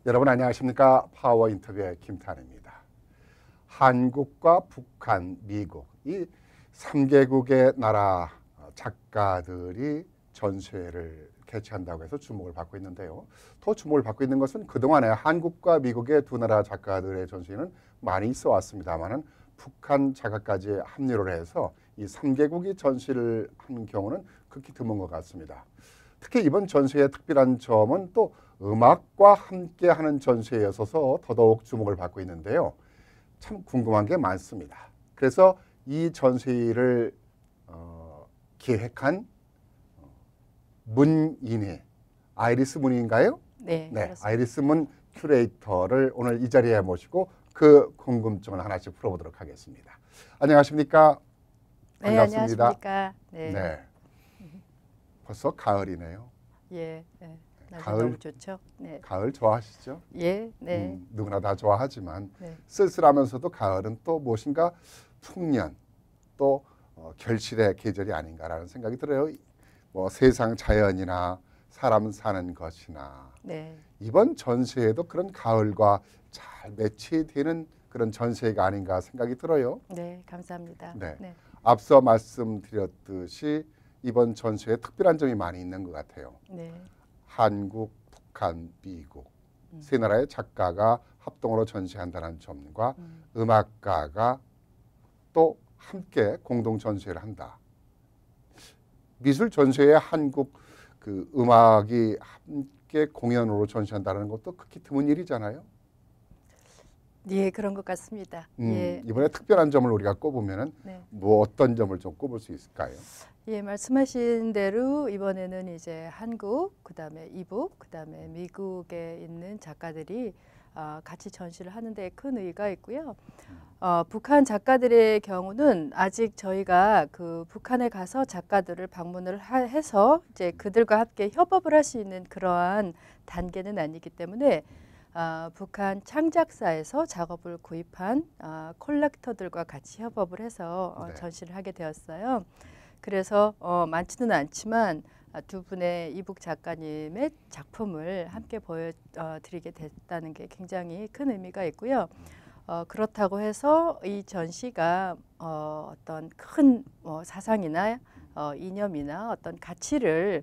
여러분 안녕하십니까? 파워 인터뷰의 김탄입니다. 한국과 북한, 미국 이 3개국의 나라 작가들이 전시회를 개최한다고 해서 주목을 받고 있는데요. 더 주목을 받고 있는 것은 그동안에 한국과 미국의 두 나라 작가들의 전시회는 많이 있어 왔습니다만은 북한 작가까지 합류를 해서 이 3개국이 전시를 하는 경우는 극히 드문 것 같습니다. 특히 이번 전시회의 특별한 점은 또 음악과 함께 하는 전시회여서 더더욱 주목을 받고 있는데요. 참 궁금한 게 많습니다. 그래서 이 전시회를 기획한 문인이 아이리스 문인가요? 네, 네, 아이리스 문 큐레이터를 오늘 이 자리에 모시고 그 궁금증을 하나씩 풀어보도록 하겠습니다. 안녕하십니까? 네, 반갑습니다. 안녕하십니까? 네. 네. 벌써 가을이네요. 예, 네. 날씨 가을? 너무 좋죠. 네. 가을 좋아하시죠? 예, 네. 누구나 다 좋아하지만 네. 쓸쓸하면서도 가을은 또 무엇인가 풍년 또 결실의 계절이 아닌가라는 생각이 들어요. 뭐 세상 자연이나 사람 사는 것이나 네. 이번 전시회도 그런 가을과 잘 매치되는 그런 전시회가 아닌가 생각이 들어요. 네, 감사합니다. 네. 네. 앞서 말씀드렸듯이 이번 전시회에 특별한 점이 많이 있는 것 같아요. 네. 한국, 북한, 미국 세 나라의 작가가 합동으로 전시한다는 점과 음악가가 또 함께 공동 전시회를 한다. 미술 전시회에 한국 그 음악이 함께 공연으로 전시한다는 것도 극히 드문 일이잖아요. 예, 그런 것 같습니다. 예. 이번에 특별한 점을 우리가 꼽으면은 네. 뭐 어떤 점을 좀 꼽을 수 있을까요? 예, 말씀하신 대로 이번에는 이제 한국, 그다음에 이북, 그다음에 미국에 있는 작가들이 같이 전시를 하는 데 큰 의의가 있고요. 북한 작가들의 경우는 아직 저희가 그 북한에 가서 작가들을 방문을 해서 이제 그들과 함께 협업을 할 수 있는 그러한 단계는 아니기 때문에 북한 창작사에서 작업을 구입한 콜렉터들과 같이 협업을 해서 네. 전시를 하게 되었어요. 그래서 많지는 않지만 두 분의 이북 작가님의 작품을 함께 보여드리게 됐다는 게 굉장히 큰 의미가 있고요. 그렇다고 해서 이 전시가 어떤 큰 사상이나 이념이나 어떤 가치를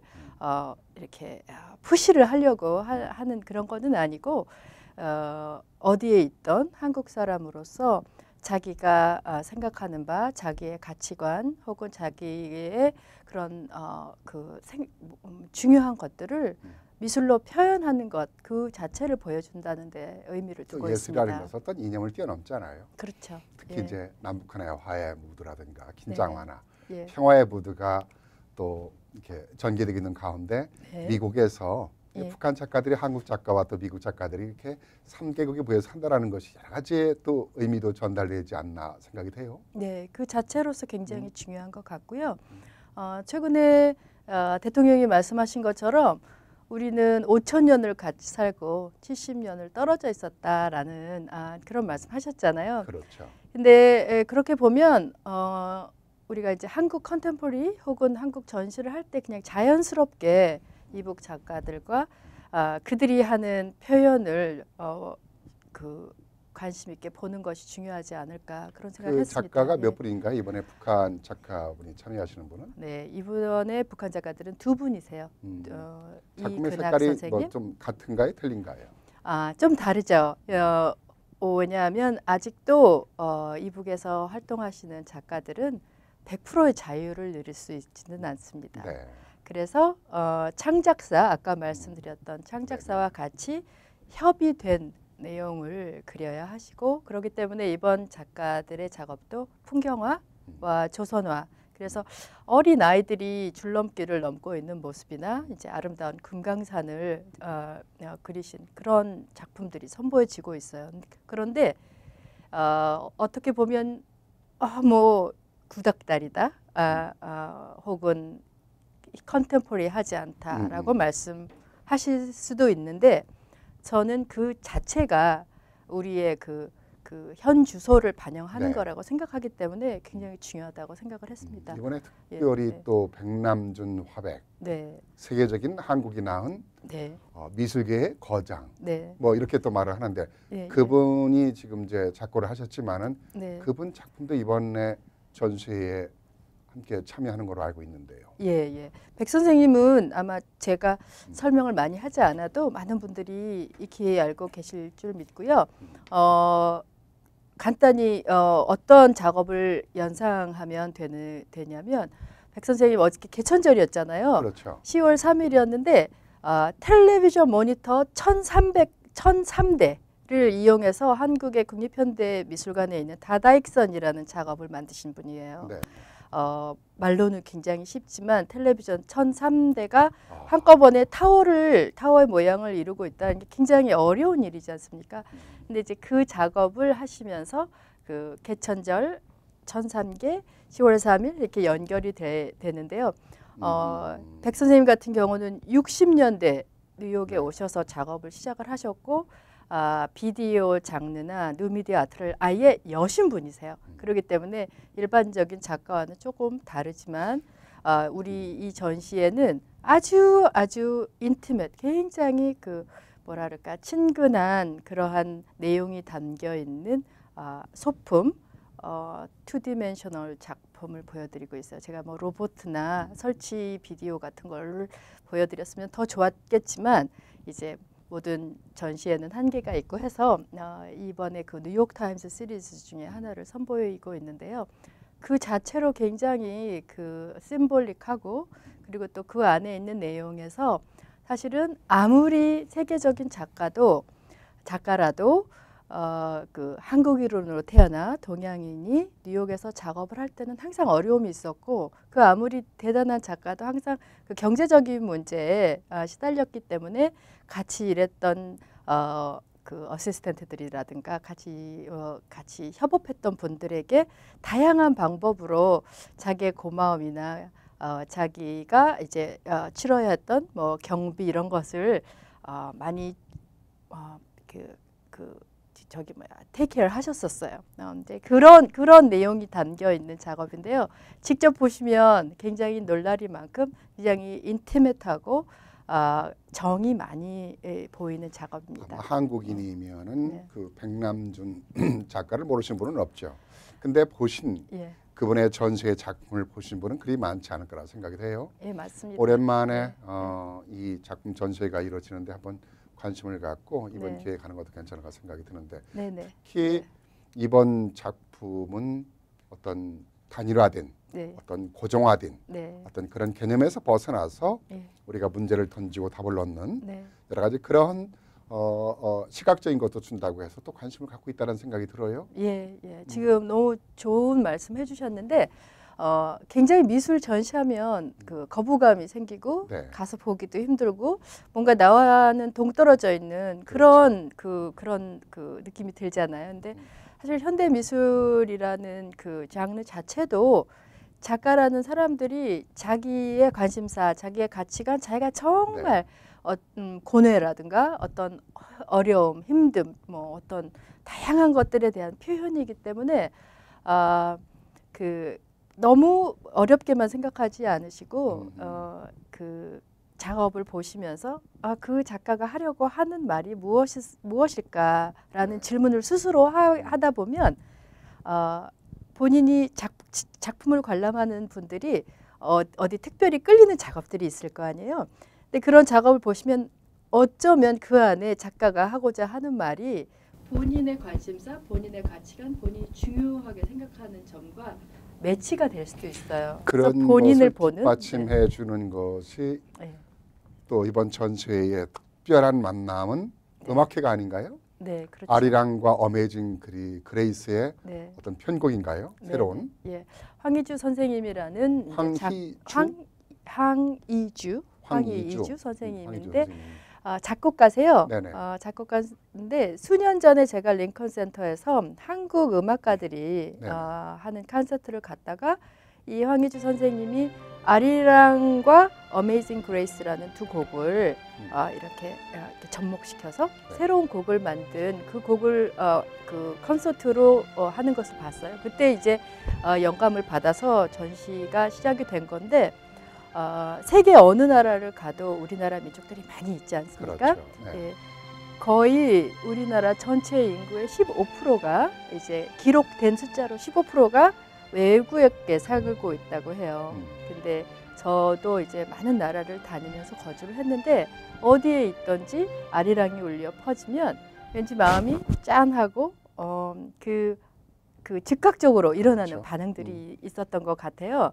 이렇게 푸시를 하려고 하는 그런 거는 아니고 어디에 있던 한국 사람으로서 자기가 생각하는 바, 자기의 가치관 혹은 자기의 그런 중요한 것들을 미술로 표현하는 것 그 자체를 보여준다는 데 의미를 두고 있습니다. 예술이라는 것은 어떤 이념을 뛰어넘잖아요. 그렇죠. 특히 예. 이제 남북한의 화해 무드라든가 긴장 완화, 예. 평화의 무드가 또 이렇게 전개되고 있는 가운데 네. 미국에서 예. 북한 작가들이 한국 작가와 또 미국 작가들이 이렇게 3개국에 모여서 한다라는 것이 여러 가지의 또 의미도 전달되지 않나 생각이 돼요. 네, 그 자체로서 굉장히 중요한 것 같고요. 최근에 대통령이 말씀하신 것처럼 우리는 5,000년을 같이 살고 70년을 떨어져 있었다라는 그런 말씀하셨잖아요. 그렇죠. 근데 그렇게 보면 우리가 이제 한국 컨템포리 혹은 한국 전시를 할 때 그냥 자연스럽게 이북 작가들과 그들이 하는 표현을 관심 있게 보는 것이 중요하지 않을까 그런 생각을 그 했습니다. 작가가 예. 몇 분인가요? 이번에 북한 작가분이 참여하시는 분은? 네, 이번에 북한 작가들은 두 분이세요. 작품의 이근학 색깔이 선생님. 뭐 좀 같은가요? 틀린가요? 좀 다르죠. 왜냐하면 아직도 이북에서 활동하시는 작가들은 100%의 자유를 누릴 수 있지는 않습니다. 네. 그래서 창작사, 아까 말씀드렸던 창작사와 같이 협의된 내용을 그려야 하시고 그렇기 때문에 이번 작가들의 작업도 풍경화와 조선화, 그래서 어린 아이들이 줄넘기를 넘고 있는 모습이나 이제 아름다운 금강산을 그리신 그런 작품들이 선보여지고 있어요. 그런데 어떻게 보면 뭐 구닥다리다, 혹은 컨템포리하지 않다라고 말씀하실 수도 있는데 저는 그 자체가 우리의 그 그 현 주소를 반영하는 네. 거라고 생각하기 때문에 굉장히 중요하다고 생각을 했습니다. 이번에 특별히 예, 네. 또 백남준 화백, 네, 세계적인 한국이 낳은 네, 미술계의 거장, 네, 뭐 이렇게 또 말을 하는데 예, 그분이 지금 이제 작고를 하셨지만은 네. 그분 작품도 이번에 전시회에 함께 참여하는 걸로 알고 있는데요. 예, 예. 백 선생님은 아마 제가 설명을 많이 하지 않아도 많은 분들이 익히 알고 계실 줄 믿고요. 간단히 어떤 작업을 연상하면 되냐면 백 선생님 어저께 개천절이었잖아요. 그렇죠. 10월 3일이었는데 텔레비전 모니터 1003대를 이용해서 한국의 국립현대미술관에 있는 다다익선이라는 작업을 만드신 분이에요. 네. 말로는 굉장히 쉽지만 텔레비전 1003대가 한꺼번에 타워의 모양을 이루고 있다는 게 굉장히 어려운 일이지 않습니까? 근데 이제 그 작업을 하시면서 그 개천절 1003개 10월 3일 이렇게 연결이 되는데요. 백 선생님 같은 경우는 60년대 뉴욕에 오셔서 작업을 시작을 하셨고 비디오 장르나 뉴미디어 아트를 아예 여신 분이세요. 그렇기 때문에 일반적인 작가와는 조금 다르지만 우리 이 전시에는 아주 인티메트, 굉장히 그 뭐랄까 친근한 그러한 내용이 담겨 있는 소품, 투디멘셔널 작품을 보여드리고 있어요. 제가 뭐 로봇이나 설치 비디오 같은 걸 보여드렸으면 더 좋았겠지만 이제 모든 전시에는 한계가 있고 해서 이번에 그 뉴욕타임스 시리즈 중에 하나를 선보이고 있는데요. 그 자체로 굉장히 그 심볼릭하고 그리고 또 그 안에 있는 내용에서 사실은 아무리 세계적인 작가라도 그 한국인으로 태어나 동양인이 뉴욕에서 작업을 할 때는 항상 어려움이 있었고 그 아무리 대단한 작가도 항상 그 경제적인 문제에 시달렸기 때문에 같이 일했던 그 어시스턴트들이라든가 같이 협업했던 분들에게 다양한 방법으로 자기의 고마움이나 자기가 이제 치러야 했던 뭐 경비 이런 것을 많이 테이크케어를 하셨었어요. 이제 그런 내용이 담겨 있는 작업인데요. 직접 보시면 굉장히 놀라리만큼 굉장히 인티메트하고 정이 많이 보이는 작업입니다. 한국인이면은 네. 그 백남준 작가를 모르시는 분은 없죠. 근데 예. 그분의 전시회 작품을 보신 분은 그리 많지 않을 거라 생각이 돼요. 예, 맞습니다. 오랜만에 네. 이 작품 전시회가 이루어지는데 한번 관심을 갖고 이번 네. 기회에 가는 것도 괜찮을까 생각이 드는데 네네. 특히 이번 작품은 어떤 단일화된 네. 어떤 고정화된 네. 어떤 그런 개념에서 벗어나서 네. 우리가 문제를 던지고 답을 넣는 네. 여러 가지 그런 시각적인 것도 준다고 해서 또 관심을 갖고 있다는 생각이 들어요. 예, 예. 지금 너무 좋은 말씀 해주셨는데 굉장히 미술 전시하면 그 거부감이 생기고 네. 가서 보기도 힘들고 뭔가 나와는 동떨어져 있는 그런 느낌이 들잖아요. 근데 사실 현대 미술이라는 그 장르 자체도 작가라는 사람들이 자기의 관심사, 자기의 가치관, 자기가 정말 고뇌라든가 어떤 어려움, 힘듦, 뭐 어떤 다양한 것들에 대한 표현이기 때문에 그 너무 어렵게만 생각하지 않으시고 그 작업을 보시면서 그 작가가 하려고 하는 말이 무엇일까라는 질문을 스스로 하다 보면 본인이 작품을 관람하는 분들이 어디 특별히 끌리는 작업들이 있을 거 아니에요. 근데 그런 작업을 보시면 어쩌면 그 안에 작가가 하고자 하는 말이 본인의 관심사, 본인의 가치관, 본인이 중요하게 생각하는 점과 매치가 될 수도 있어요. 그런 그래서 본인을 것을 보는 뒷받침해 주는 것이 네. 또 이번 전시회의 특별한 만남은 음악회가 아닌가요? 네, 그렇죠. 아리랑과 어메이징 그레이스의 네. 어떤 편곡인가요? 네, 새로운 예, 황희주 선생님이라는 황희주 선생님인데 작곡가세요. 작곡가인데 수년 전에 제가 링컨 센터에서 한국 음악가들이 하는 콘서트를 갔다가 이 황희주 선생님이 아리랑과 어메이징 그레이스라는 두 곡을 이렇게 접목시켜서 네. 새로운 곡을 만든 그 곡을 그 콘서트로 하는 것을 봤어요. 그때 이제 영감을 받아서 전시가 시작이 된 건데 세계 어느 나라를 가도 우리나라 민족들이 많이 있지 않습니까? 그렇죠. 네. 예, 거의 우리나라 전체 인구의 15%가 이제 기록된 숫자로 15%가 외국에 살고 있다고 해요. 근데 저도 이제 많은 나라를 다니면서 거주를 했는데 어디에 있던지 아리랑이 울려 퍼지면 왠지 마음이 짠하고 그 즉각적으로 일어나는 그렇죠. 반응들이 있었던 것 같아요.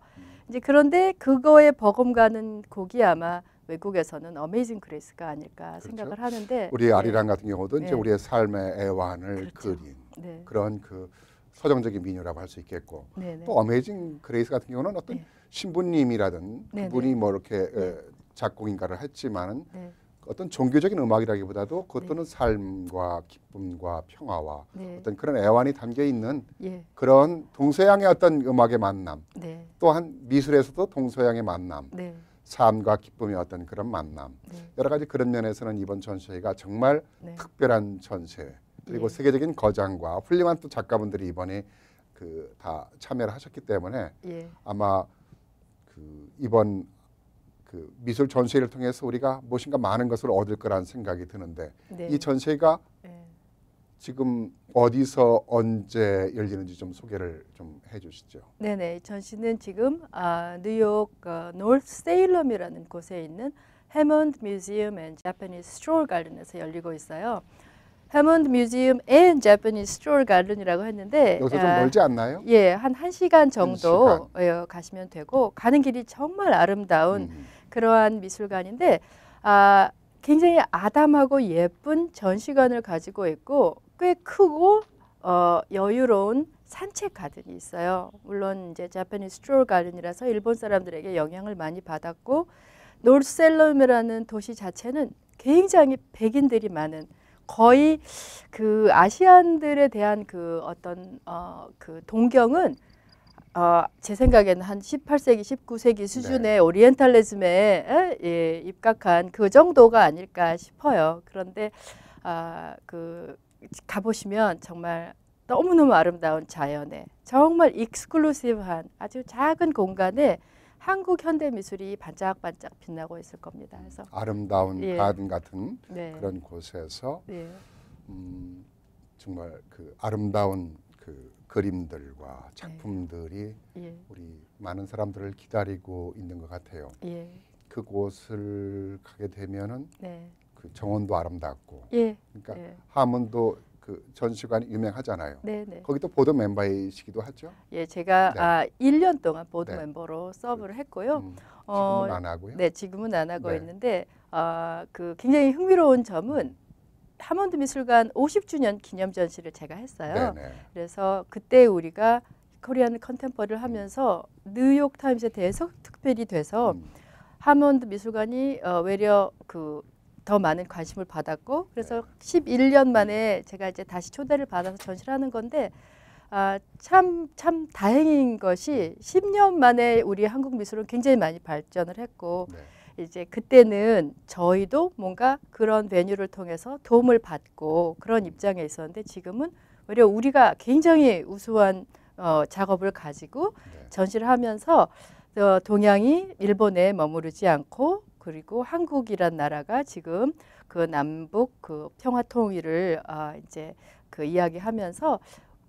이제 그런데 그거에 버금가는 곡이 아마 외국에서는 어메이징 그레이스가 아닐까 그렇죠. 생각을 하는데 우리 아리랑 같은 경우도 네. 이제 우리의 삶의 애환을 그렇죠. 그린 네. 그런 그 서정적인 민요라고 할 수 있겠고 네네. 또 어메이징 그레이스 같은 경우는 어떤 네. 신부님이라든 네네. 그분이 뭐 이렇게 네. 작곡인가를 했지만은 네. 어떤 종교적인 음악이라기보다도 그것도는 네. 삶과 기쁨과 평화와 네. 어떤 그런 애환이 담겨 있는 예. 그런 동서양의 어떤 음악의 만남, 네. 또한 미술에서도 동서양의 만남, 네. 삶과 기쁨의 어떤 그런 만남, 네. 여러 가지 그런 면에서는 이번 전시회가 정말 네. 특별한 전시회, 그리고 예. 세계적인 거장과 훌륭한 또 작가분들이 이번에 다 참여를 하셨기 때문에 예. 아마 이번 미술 전시회를 통해서 우리가 무엇인가 많은 것을 얻을 거라는 생각이 드는데 네. 이 전시회가 예. 지금 어디서 언제 열리는지 좀 소개를 좀 해주시죠. 네네. 이 전시는 지금 뉴욕 노스 세일럼이라는 곳에 있는 해먼드 뮤지엄 앤 자퍼니스 스트롤 가든에서 열리고 있어요. 해먼드 뮤지엄 앤 자퍼니스 스트롤 가든이라고 했는데 여기서 좀 멀지 않나요? 예, 한 1시간 정도 시간. 가시면 되고 가는 길이 정말 아름다운 음. 그러한 미술관인데 굉장히 아담하고 예쁜 전시관을 가지고 있고 꽤 크고 여유로운 산책 가든이 있어요. 물론 이제 자파니스 스트롤 가든이라서 일본 사람들에게 영향을 많이 받았고 노스셀럼이라는 도시 자체는 굉장히 백인들이 많은 거의 그 아시안들에 대한 그 어떤 그 동경은 제 생각에는 한 18세기, 19세기 수준의 네. 오리엔탈리즘에 입각한 그 정도가 아닐까 싶어요. 그런데 가보시면 정말 너무너무 아름다운 자연에 정말 익스클루시브한 아주 작은 공간에 한국 현대 미술이 반짝반짝 빛나고 있을 겁니다. 그래서 아름다운 예. 가든 같은 네. 그런 곳에서 네. 정말 그 아름다운 그 그림들과 작품들이 예. 우리 많은 사람들을 기다리고 있는 것 같아요. 예. 그곳을 가게 되면은 네. 그 정원도 아름답고, 예. 그러니까 예. 하문도 그 전시관이 유명하잖아요. 네, 네. 거기도 보드 멤버이시기도 하죠. 예, 제가 1년 동안 보드 네. 멤버로 서브를 했고요. 지금은 안 하고요. 네, 지금은 안 하고 네. 있는데 그 굉장히 흥미로운 점은 하몬드 미술관 50주년 기념 전시를 제가 했어요. 네네. 그래서 그때 우리가 코리안 컨템퍼리를 하면서 뉴욕 타임스에 대해서 특별히 돼서 하몬드 미술관이 외려 더 많은 관심을 받았고 그래서 11년 만에 제가 이제 다시 초대를 받아서 전시를 하는 건데 참 다행인 것이 10년 만에 우리 한국 미술은 굉장히 많이 발전을 했고 네. 이제 그때는 저희도 뭔가 그런 베뉴를 통해서 도움을 받고 그런 입장에 있었는데 지금은 오히려 우리가 굉장히 우수한 작업을 가지고 네. 전시를 하면서 동양이 일본에 머무르지 않고 그리고 한국이란 나라가 지금 그 남북 그 평화 통일을 이제 그 이야기하면서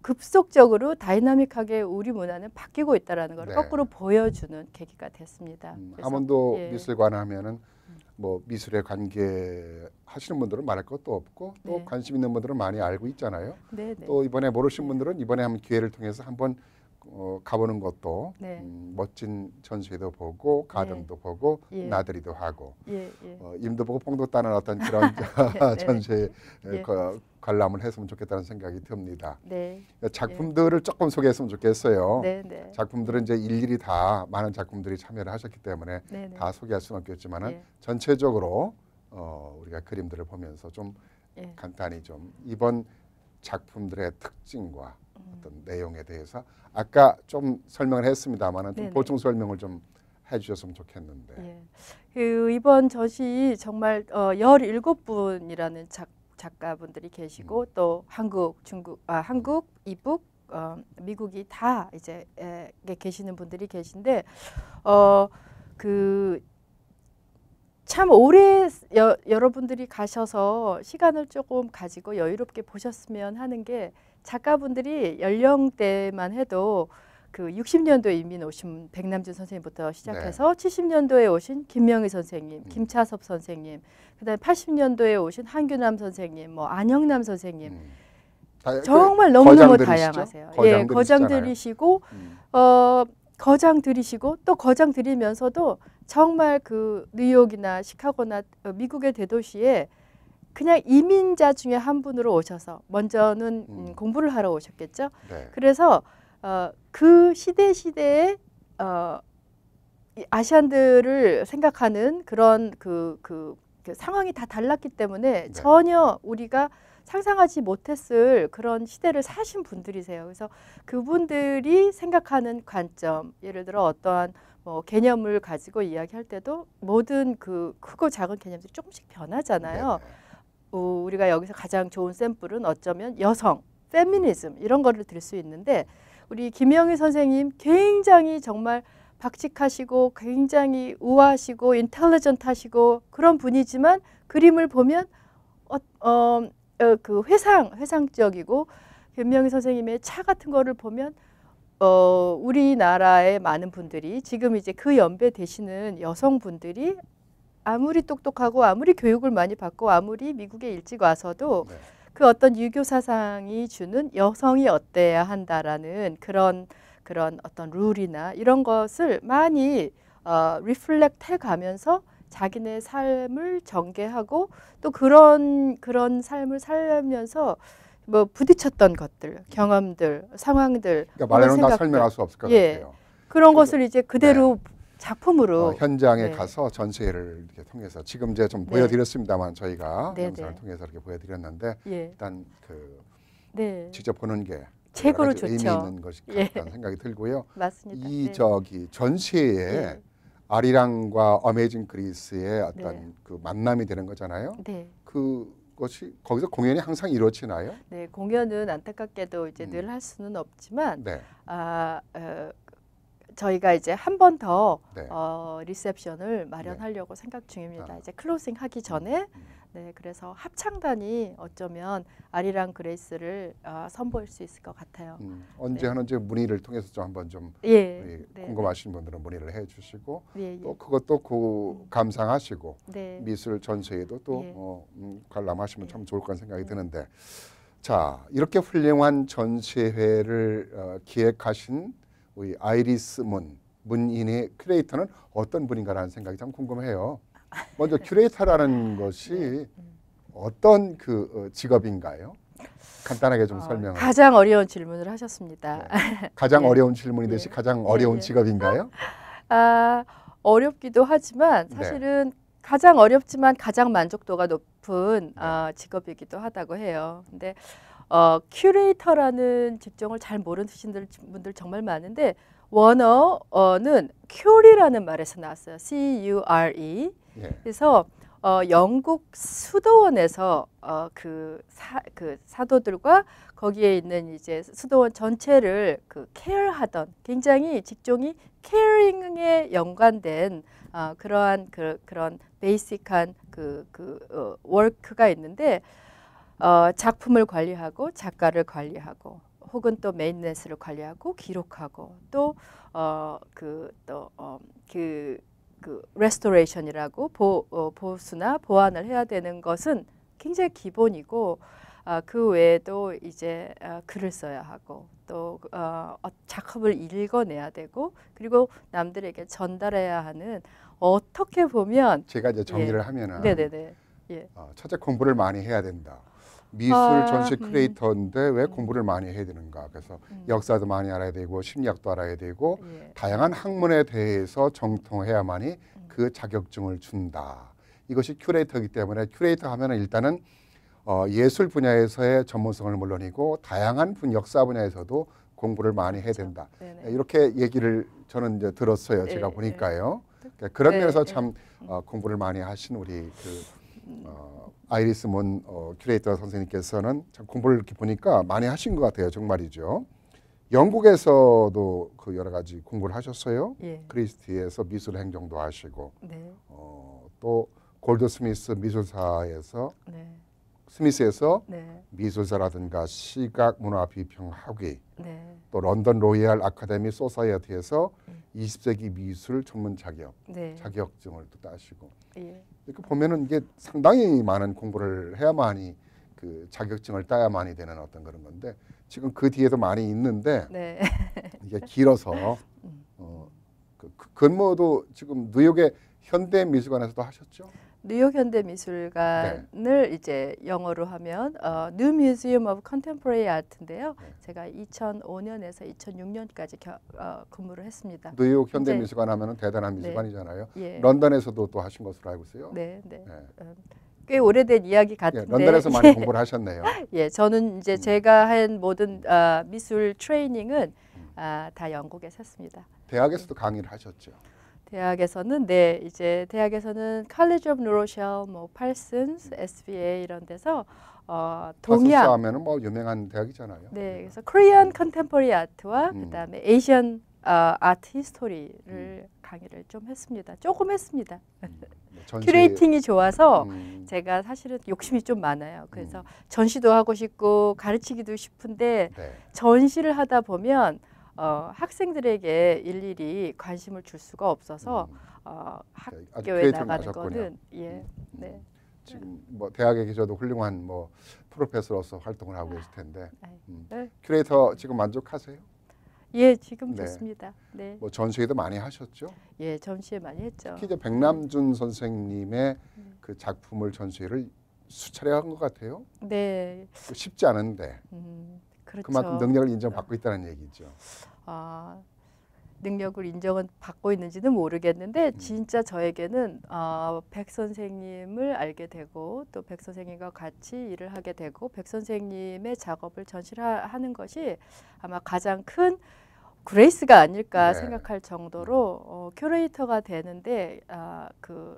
급속적으로 다이나믹하게 우리 문화는 바뀌고 있다라는 걸 네. 거꾸로 보여주는 계기가 됐습니다. 그래서, 하몬도 예. 미술관 하면은 뭐 미술에 관계하시는 분들은 말할 것도 없고 또 네. 관심 있는 분들은 많이 알고 있잖아요. 네, 네. 또 이번에 모르신 네. 분들은 이번에 한번 기회를 통해서 한번 가보는 것도 네. 멋진 전시회도 보고 가든도 보고 예. 나들이도 하고 예, 예. 임도 보고 뽕도 따는 어떤 그런 전시회 예. 관람을 했으면 좋겠다는 생각이 듭니다. 네. 작품들을 조금 소개했으면 좋겠어요. 네, 네. 작품들은 이제 일일이 다 많은 작품들이 참여를 하셨기 때문에 네, 네. 다 소개할 수는 없겠지만은 예. 전체적으로 우리가 그림들을 보면서 좀 예. 간단히 좀 이번 작품들의 특징과 어떤 내용에 대해서 아까 좀 설명을 했습니다만은 좀 네네. 보충 설명을 좀 해주셨으면 좋겠는데. 예. 그 이번 전시 정말 17분이라는 작가분들이 계시고 또 한국, 이북, 미국이 다 이제 계시는 분들이 계신데 그 참 오래 여러분들이 가셔서 시간을 조금 가지고 여유롭게 보셨으면 하는 게 작가분들이 연령대만 해도 그 60년도에 이민 오신 백남준 선생님부터 시작해서 70년도에 오신 김명희 선생님, 김차섭 선생님, 그다음에 80년도에 오신 한규남 선생님, 뭐 안영남 선생님 정말 너무너무 다양하세요. 예, 거장들이시고 거장들이시고 또 거장들이면서도 정말 그 뉴욕이나 시카고나 미국의 대도시에 그냥 이민자 중에 한 분으로 오셔서 먼저는 공부를 하러 오셨겠죠. 네. 그래서 그 시대에 아시안들을 생각하는 그런 그 상황이 다 달랐기 때문에 네. 전혀 우리가 상상하지 못했을 그런 시대를 사신 분들이세요. 그래서 그분들이 생각하는 관점, 예를 들어 어떠한 뭐 개념을 가지고 이야기할 때도 모든 그 크고 작은 개념들이 조금씩 변하잖아요. 우리가 여기서 가장 좋은 샘플은 어쩌면 여성, 페미니즘 이런 거를 들 수 있는데 우리 김영희 선생님 굉장히 정말 박직하시고 굉장히 우아하시고 인텔리전트하시고 그런 분이지만 그림을 보면 그 회상적이고 김명희 선생님의 차 같은 거를 보면 우리나라의 많은 분들이 지금 이제 그 연배 되시는 여성분들이 아무리 똑똑하고 아무리 교육을 많이 받고 아무리 미국에 일찍 와서도 그 어떤 유교 사상이 주는 여성이 어때야 한다라는 그런 어떤 룰이나 이런 것을 많이 리플렉트 해가면서 자기네 삶을 전개하고 또 그런 삶을 살면서 뭐 부딪혔던 것들, 경험들, 상황들, 그러니까 말로는 다 설명할 수 없을 것 같아요. 그런 것을 이제 그대로 작품으로 현장에 가서 전시회를 이렇게 통해서 지금 이제 좀 보여드렸습니다만 저희가 네, 영상을 통해서 이렇게 보여드렸는데 일단 그 직접 보는 게 최고로 좋죠. 의미 있는 것이 같다는 생각이 들고요. 맞습니다. 이 저기 전시회에 아리랑과 어메이징 그리스의 어떤 그 만남이 되는 거잖아요. 그것이 거기서 공연이 항상 이루어지나요? 네, 공연은 안타깝게도 이제 늘 할 수는 없지만 저희가 이제 한 번 더 리셉션을 마련하려고 생각 중입니다. 이제 클로징 하기 전에 그래서 합창단이 어쩌면 아리랑 그레이스를 선보일 수 있을 것 같아요. 언제 하는지 문의를 통해서 좀 한번 좀 궁금하신 분들은 문의를 해주시고 또 그것도 감상하시고 미술 전시회도 또 관람하시면 참 좋을 거란 생각이 드는데 자 이렇게 훌륭한 전시회를 기획하신 우리 아이리스 문인의 큐레이터는 어떤 분인가라는 생각이 참 궁금해요. 먼저 큐레이터라는 것이 어떤 그 직업인가요? 간단하게 좀 설명을. 가장 어려운 질문을 하셨습니다. 가장 어려운 질문인데 가장 어려운 직업인가요? 어렵기도 하지만 사실은 가장 어렵지만 가장 만족도가 높은 직업이기도 하다고 해요. 근데 큐레이터라는 직종을 잘 모르시는 분들 정말 많은데 원어는 큐리라는 말에서 나왔어요. C-U-R-E. 그래서 영국 수도원에서 그 사도들과 거기에 있는 이제 수도원 전체를 그 케어하던 굉장히 직종이 케어링에 연관된 그러한 그런 베이직한 워크가 있는데 작품을 관리하고 작가를 관리하고 혹은 또 메인넷을 관리하고 기록하고 또 레스토레이션이라고 보수나 보완을 해야 되는 것은 굉장히 기본이고 그 외에도 이제 글을 써야 하고 또 작업을 읽어내야 되고 그리고 남들에게 전달해야 하는 어떻게 보면 제가 이제 정리를 하면은 첫째 공부를 많이 해야 된다. 미술 전시 큐레이터인데 왜 공부를 많이 해야 되는가? 그래서 역사도 많이 알아야 되고 심리학도 알아야 되고 다양한 학문에 대해서 정통해야만이 그 자격증을 준다. 이것이 큐레이터이기 때문에 큐레이터 하면은 일단은 예술 분야에서의 전문성을 물론이고 다양한 역사 분야에서도 공부를 많이 해야 된다. 네네. 이렇게 얘기를 저는 이제 들었어요. 네, 제가 네. 보니까요. 그러니까 그런 네, 면에서 네. 참 공부를 많이 하신 우리 아이리스 문 큐레이터 선생님께서는 참 공부를 이렇게 보니까 많이 하신 것 같아요. 정말이죠. 영국에서도 그 여러 가지 공부를 하셨어요. 예. 크리스티에서 미술 행정도 하시고 네. 또 골드스미스 미술사에서 네. 스미스에서 네. 미술사라든가 시각 문화 비평 학위, 네. 또 런던 로이얼 아카데미 소사이어티에서 20세기 미술 전문 네. 자격증을 또 따시고 예. 이렇게 보면은 이게 상당히 많은 공부를 해야만이 그 자격증을 따야만이 되는 어떤 그런 건데 지금 그 뒤에도 많이 있는데 네. 이게 길어서 그 근무도 지금 뉴욕의 현대미술관에서도 하셨죠? 뉴욕 현대미술관을 이제 영어로 하면 New Museum of Contemporary Art인데요. 네. 제가 2005년에서 2006년까지 근무를 했습니다. 뉴욕 현대미술관 하면은 대단한 미술관이잖아요. 예. 런던에서도 또 하신 것으로 알고 있어요. 네, 네. 네. 꽤 오래된 이야기 예, 같은데. 런던에서 많이 공부를 하셨네요. 예, 저는 이제 제가 한 모든 미술 트레이닝은 다 영국에서 했습니다. 대학에서도 강의를 하셨죠. 대학에서는 대학에서는 College of New Rochelle, 뭐 팔슨스, SVA 이런 데서 동양 파스스 하면은 뭐 유명한 대학이잖아요. 네, 그래서 Korean Contemporary Art와 음. 그다음에 Asian Art History를 강의를 좀 했습니다. 조금 했습니다. 큐레이팅이 좋아서 제가 사실은 욕심이 좀 많아요. 그래서 전시도 하고 싶고 가르치기도 싶은데 네. 전시를 하다 보면 학생들에게 일일이 관심을 줄 수가 없어서 아주 학교에 크리에이티브를 나가는 하셨군요. 거는 예, 네. 지금 뭐 대학에 계셔도 훌륭한 뭐 프로페서로서 활동을 하고 계실 텐데 네. 큐레이터 지금 만족하세요? 예, 지금 네. 좋습니다. 네, 뭐 전시회도 많이 하셨죠? 예, 전시회 많이 했죠. 특히 이제 백남준 선생님의 그 작품을 전시회를 수차례 한 것 같아요. 네, 쉽지 않은데 그렇죠. 그만큼 능력을 인정받고 있다는 얘기죠. 능력을 인정은 받고 있는지는 모르겠는데 진짜 저에게는 백 선생님을 알게 되고 또 백 선생님과 같이 일을 하게 되고 백 선생님의 작업을 전시를 하는 것이 아마 가장 큰 그레이스가 아닐까 네. 생각할 정도로 큐레이터가 되는데 그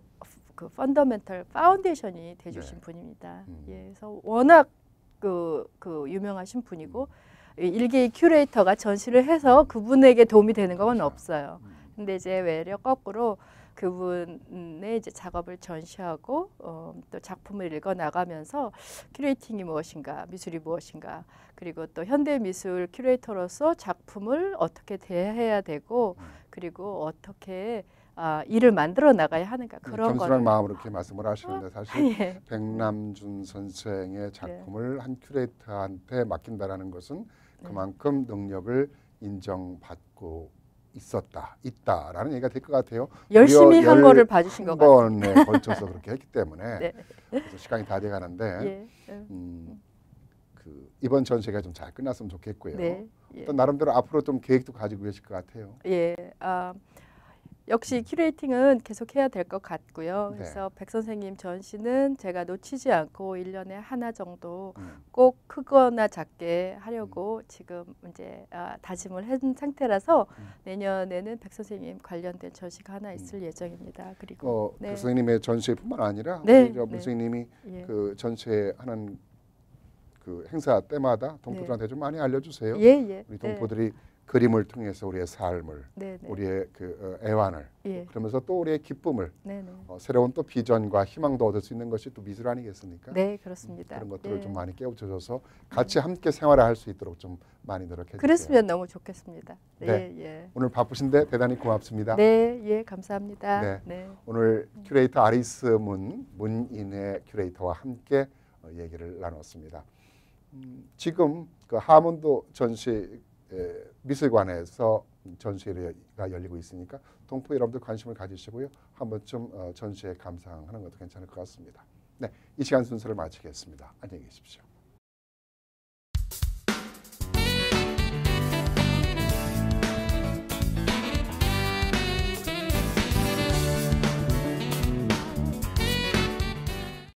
펀더멘털 파운데이션이 돼주신 네. 분입니다. 예, 그래서 워낙 그 유명하신 분이고 일개의 큐레이터가 전시를 해서 그분에게 도움이 되는 건 그렇죠. 없어요. 근데 이제 외려 거꾸로 그분의 이제 작업을 전시하고 또 작품을 읽어 나가면서 큐레이팅이 무엇인가, 미술이 무엇인가, 그리고 또 현대 미술 큐레이터로서 작품을 어떻게 대해야 되고 그리고 어떻게 일을 만들어 나가야 하는가 그런 겸손한 거를 마음으로 이렇게 말씀을 하시는데 사실 예. 백남준 선생의 작품을 한 큐레이터한테 맡긴다라는 것은 그만큼 능력을 인정받고 있다라는 얘기가 될 것 같아요. 열심히 한 거를 봐주신 것 같아요. 한 번에 걸쳐서 그렇게 했기 때문에 네. 그래서 시간이 다 돼가는데 예. 그 이번 전시가 좀 잘 끝났으면 좋겠고요. 네. 예. 또 나름대로 앞으로 좀 계획도 가지고 계실 것 같아요. 예. 역시 큐레이팅은 계속 해야 될 것 같고요. 네. 그래서 백 선생님 전시는 제가 놓치지 않고 1년에 하나 정도 음. 꼭 크거나 작게 하려고 지금 이제 다짐을 한 상태라서 내년에는 백 선생님 관련된 전시가 하나 있을 예정입니다. 그리고 백 선생님의 전시뿐만 아니라 네. 우리 문 선생님이 예. 그 전시하는 그 행사 때마다 동포들한테 좀 많이 알려주세요. 예. 우리 동포들이 그림을 통해서 우리의 삶을, 네. 우리의 그 애환을, 예. 그러면서 또 우리의 기쁨을, 네. 새로운 또 비전과 희망도 얻을 수 있는 것이 또 미술 아니겠습니까? 네, 그렇습니다. 그런 것들을 예. 좀 많이 깨우쳐줘서 같이 함께 생활을 할 수 있도록 좀 많이 노력해 주세요. 그랬으면 너무 좋겠습니다. 네. 예. 오늘 바쁘신데 대단히 고맙습니다. 네, 예, 감사합니다. 네. 오늘 큐레이터 아리스 문인의 큐레이터와 함께 얘기를 나눴습니다. 지금 그 하몬드 전시 미술관에서 전시회가 열리고 있으니까 동포 여러분들 관심을 가지시고요. 한 번쯤 전시회 감상하는 것도 괜찮을 것 같습니다. 네, 이 시간 순서를 마치겠습니다. 안녕히 계십시오.